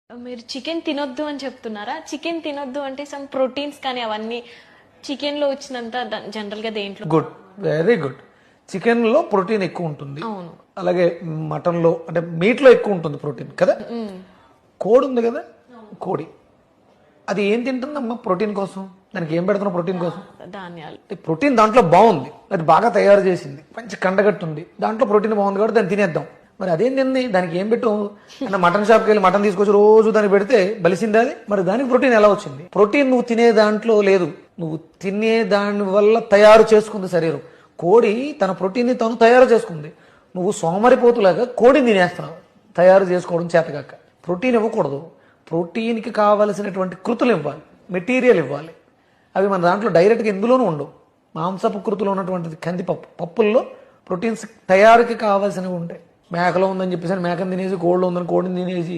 మీరు చికెన్ తినొద్దు అని చెప్తున్నారా? చికెన్ తినొద్దు అంటే సమ్ ప్రోటీన్స్ కానీ అవన్నీ చికెన్ లో వచ్చినంత జనరల్ గా దేంట్లో? Good, very good. చికెన్ లో ప్రోటీన్ ఎక్కువ ఉంటుంది, అవును. అలాగే మటన్ లో అంటే మీట్ లో ఎక్కువ ఉంటుంది ప్రోటీన్ కదా. కోడి ఉంది కదా, కోడి అది ఏం తింటుందమ్మా ప్రోటీన్ కోసం? దానికి ఏం పెడుతున్నావు ప్రోటీన్ కోసం? ధాన్యాలు. ప్రోటీన్ దాంట్లో బాగుంది, అది బాగా తయారు చేసింది, మంచి కండగట్టు ఉంది, దాంట్లో ప్రోటీన్ బాగుంది కాబట్టి దాన్ని తినేద్దాం. మరి అదేం తింది, దానికి ఏం పెట్టు అన్న మటన్ షాప్కి వెళ్ళి మటన్ తీసుకొచ్చి రోజు దాన్ని పెడితే బలిసిందా అది? మరి దానికి ప్రోటీన్ ఎలా వచ్చింది? ప్రోటీన్ నువ్వు తినే దాంట్లో లేదు, నువ్వు తినే దాని వల్ల తయారు చేసుకుంది శరీరం. కోడి తన ప్రోటీన్ని తను తయారు చేసుకుంది, నువ్వు సోమరిపోతులాగా కోడిని తినేస్తున్నావు తయారు చేసుకోవడం చేతగాక. ప్రోటీన్ ఇవ్వకూడదు, ప్రోటీన్కి కావలసినటువంటి కృతులు ఇవ్వాలి, మెటీరియల్ ఇవ్వాలి. అవి మన దాంట్లో డైరెక్ట్గా ఎందులోనూ ఉండవు. మాంసపు కృతులు ఉన్నటువంటిది కందిపప్పు, పప్పుల్లో ప్రోటీన్స్ తయారీకి కావాల్సినవి ఉంటాయి. మేకలో ఉందని చెప్పేసి మేకను తినేసి, కోడిలో ఉందని కోడిని తినేసి